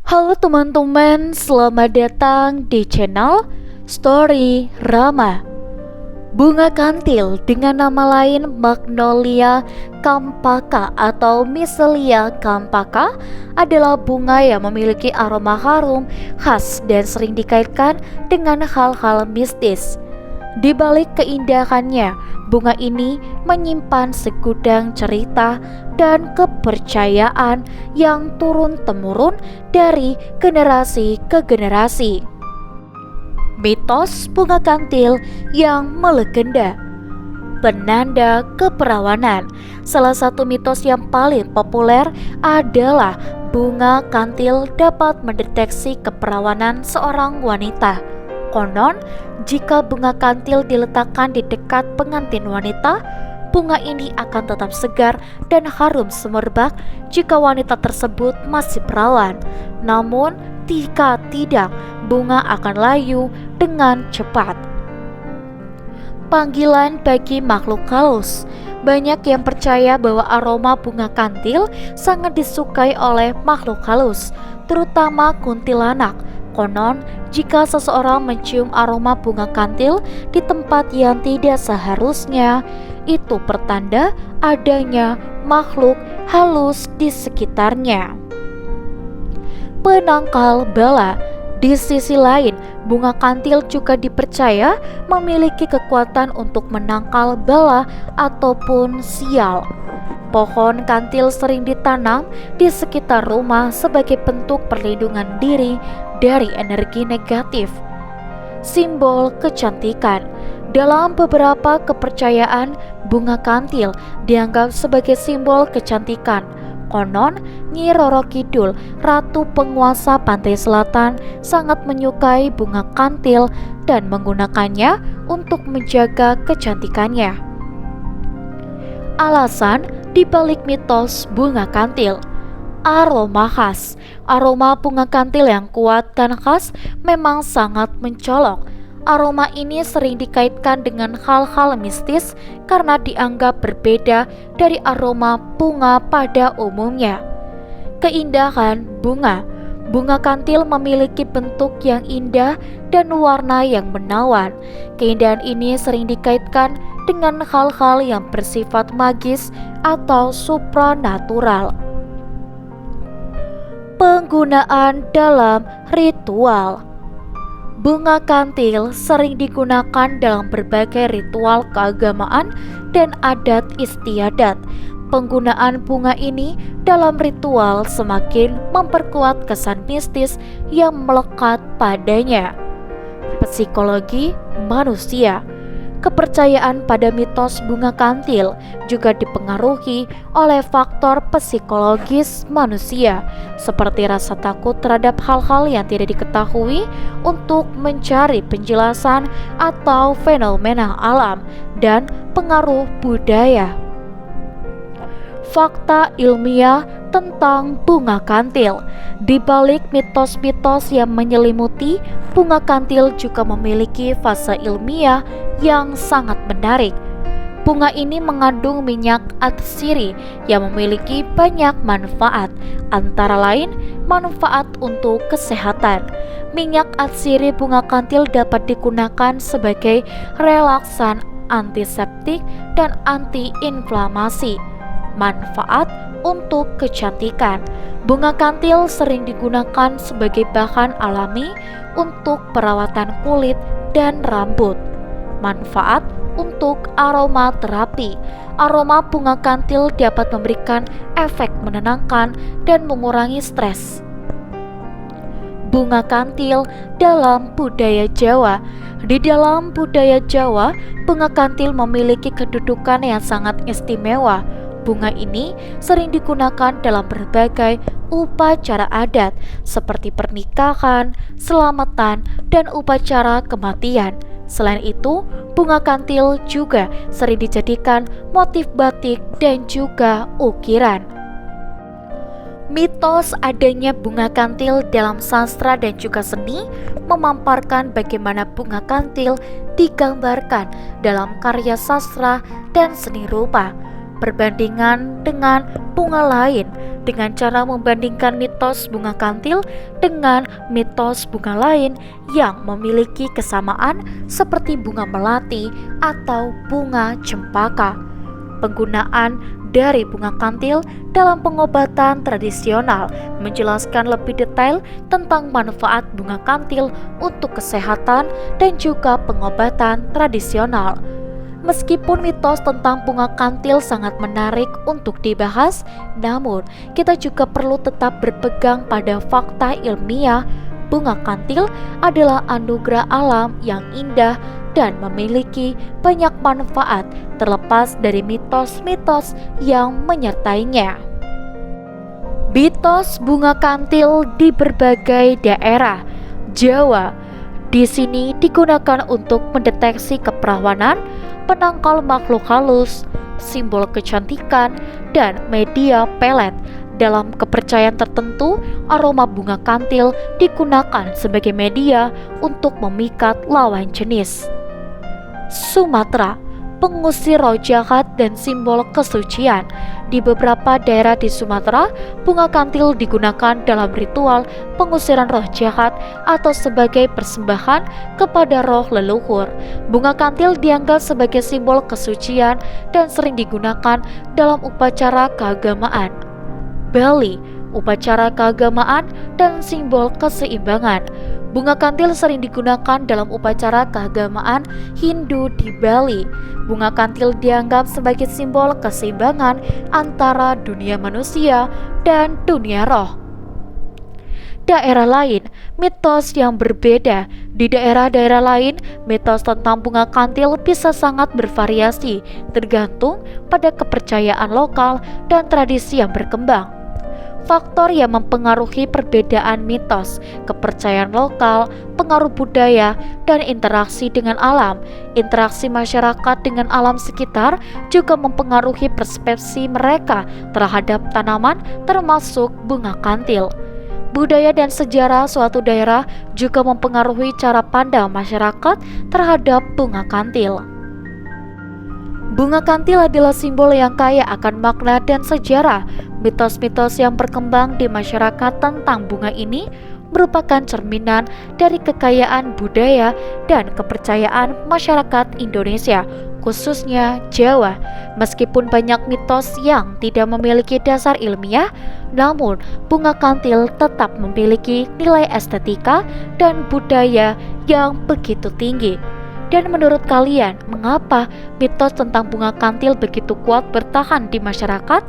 Halo teman-teman, selamat datang di channel Story Rama. Bunga kantil dengan nama lain Magnolia campaka atau Misselia campaka adalah bunga yang memiliki aroma harum khas dan sering dikaitkan dengan hal-hal mistis. Di balik keindahannya, bunga ini menyimpan segudang cerita dan kepercayaan yang turun-temurun dari generasi ke generasi. Mitos bunga kantil yang melegenda. Penanda keperawanan. Salah satu mitos yang paling populer adalah bunga kantil dapat mendeteksi keperawanan seorang wanita. Konon, jika bunga kantil diletakkan di dekat pengantin wanita, bunga ini akan tetap segar dan harum semerbak jika wanita tersebut masih perawan. Namun, jika tidak, bunga akan layu dengan cepat. Panggilan bagi makhluk halus. Banyak yang percaya bahwa aroma bunga kantil sangat disukai oleh makhluk halus, terutama kuntilanak. Konon, jika seseorang mencium aroma bunga kantil di tempat yang tidak seharusnya, itu pertanda adanya makhluk halus di sekitarnya. Penangkal bala. Di sisi lain, bunga kantil juga dipercaya memiliki kekuatan untuk menangkal bala ataupun sial. Pohon kantil sering ditanam di sekitar rumah sebagai bentuk perlindungan diri dari energi negatif. Simbol kecantikan. Dalam beberapa kepercayaan, bunga kantil dianggap sebagai simbol kecantikan. Konon, Nyi Roro Kidul, ratu penguasa pantai selatan, sangat menyukai bunga kantil dan menggunakannya untuk menjaga kecantikannya. Alasan dibalik mitos bunga kantil. Aroma khas. Aroma bunga kantil yang kuat dan khas memang sangat mencolok. Aroma ini sering dikaitkan dengan hal-hal mistis karena dianggap berbeda dari aroma bunga pada umumnya. Keindahan bunga. Bunga kantil memiliki bentuk yang indah dan warna yang menawan. Keindahan ini sering dikaitkan dengan hal-hal yang bersifat magis atau supranatural. Penggunaan dalam ritual. Bunga kantil sering digunakan dalam berbagai ritual keagamaan dan adat istiadat. Penggunaan bunga ini dalam ritual semakin memperkuat kesan mistis yang melekat padanya. Psikologi manusia. Kepercayaan pada mitos bunga kantil juga dipengaruhi oleh faktor psikologis manusia, seperti rasa takut terhadap hal-hal yang tidak diketahui untuk mencari penjelasan atau fenomena alam, dan pengaruh budaya. Fakta ilmiah tentang bunga kantil. Di balik mitos-mitos yang menyelimuti, bunga kantil juga memiliki fase ilmiah yang sangat menarik. Bunga ini mengandung minyak atsiri yang memiliki banyak manfaat, antara lain manfaat untuk kesehatan. Minyak atsiri bunga kantil dapat digunakan sebagai relaksan, antiseptik, dan antiinflamasi. Manfaat untuk kecantikan. Bunga kantil sering digunakan sebagai bahan alami untuk perawatan kulit dan rambut. Manfaat untuk aromaterapi. Aroma bunga kantil dapat memberikan efek menenangkan dan mengurangi stres. Bunga kantil dalam budaya Jawa. Di dalam budaya Jawa, bunga kantil memiliki kedudukan yang sangat istimewa. Bunga ini sering digunakan dalam berbagai upacara adat seperti pernikahan, selamatan, dan upacara kematian. Selain itu, bunga kantil juga sering dijadikan motif batik dan juga ukiran. Mitos adanya bunga kantil dalam sastra dan juga seni memamparkan bagaimana bunga kantil digambarkan dalam karya sastra dan seni rupa. perbandingan dengan bunga lain dengan cara membandingkan mitos bunga kantil dengan mitos bunga lain yang memiliki kesamaan seperti bunga melati atau bunga cempaka. Penggunaan dari bunga kantil dalam pengobatan tradisional menjelaskan lebih detail tentang manfaat bunga kantil untuk kesehatan dan juga pengobatan tradisional. Meskipun mitos tentang bunga kantil sangat menarik untuk dibahas, namun kita juga perlu tetap berpegang pada fakta ilmiah. Bunga kantil adalah anugerah alam yang indah dan memiliki banyak manfaat terlepas dari mitos-mitos yang menyertainya. Mitos bunga kantil di berbagai daerah. Jawa di sini digunakan untuk mendeteksi keperawanan, penangkal makhluk halus, simbol kecantikan, dan media pelet. Dalam kepercayaan tertentu, aroma bunga kantil digunakan sebagai media untuk memikat lawan jenis. Sumatera, pengusir roh jahat dan simbol kesucian. Di beberapa daerah di Sumatera, bunga kantil digunakan dalam ritual pengusiran roh jahat atau sebagai persembahan kepada roh leluhur. Bunga kantil dianggap sebagai simbol kesucian dan sering digunakan dalam upacara keagamaan. Bali, upacara keagamaan dan simbol keseimbangan. Bunga kantil sering digunakan dalam upacara keagamaan Hindu di Bali. Bunga kantil dianggap sebagai simbol keseimbangan antara dunia manusia dan dunia roh. Daerah lain, mitos yang berbeda. Di daerah-daerah lain, mitos tentang bunga kantil bisa sangat bervariasi, tergantung pada kepercayaan lokal dan tradisi yang berkembang. Faktor yang mempengaruhi perbedaan mitos, kepercayaan lokal, pengaruh budaya, dan interaksi dengan alam. Interaksi masyarakat dengan alam sekitar juga mempengaruhi persepsi mereka terhadap tanaman termasuk bunga kantil. Budaya dan sejarah suatu daerah juga mempengaruhi cara pandang masyarakat terhadap bunga kantil. Bunga kantil adalah simbol yang kaya akan makna dan sejarah. Mitos-mitos yang berkembang di masyarakat tentang bunga ini merupakan cerminan dari kekayaan budaya dan kepercayaan masyarakat Indonesia, khususnya Jawa. Meskipun banyak mitos yang tidak memiliki dasar ilmiah, namun bunga kantil tetap memiliki nilai estetika dan budaya yang begitu tinggi. Dan menurut kalian, mengapa mitos tentang bunga kantil begitu kuat bertahan di masyarakat?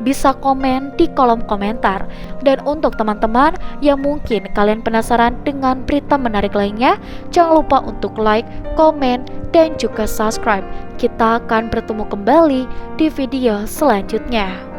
Bisa komen di kolom komentar. Dan untuk teman-teman yang mungkin kalian penasaran dengan berita menarik lainnya, jangan lupa untuk like, komen, dan juga subscribe. Kita akan bertemu kembali di video selanjutnya.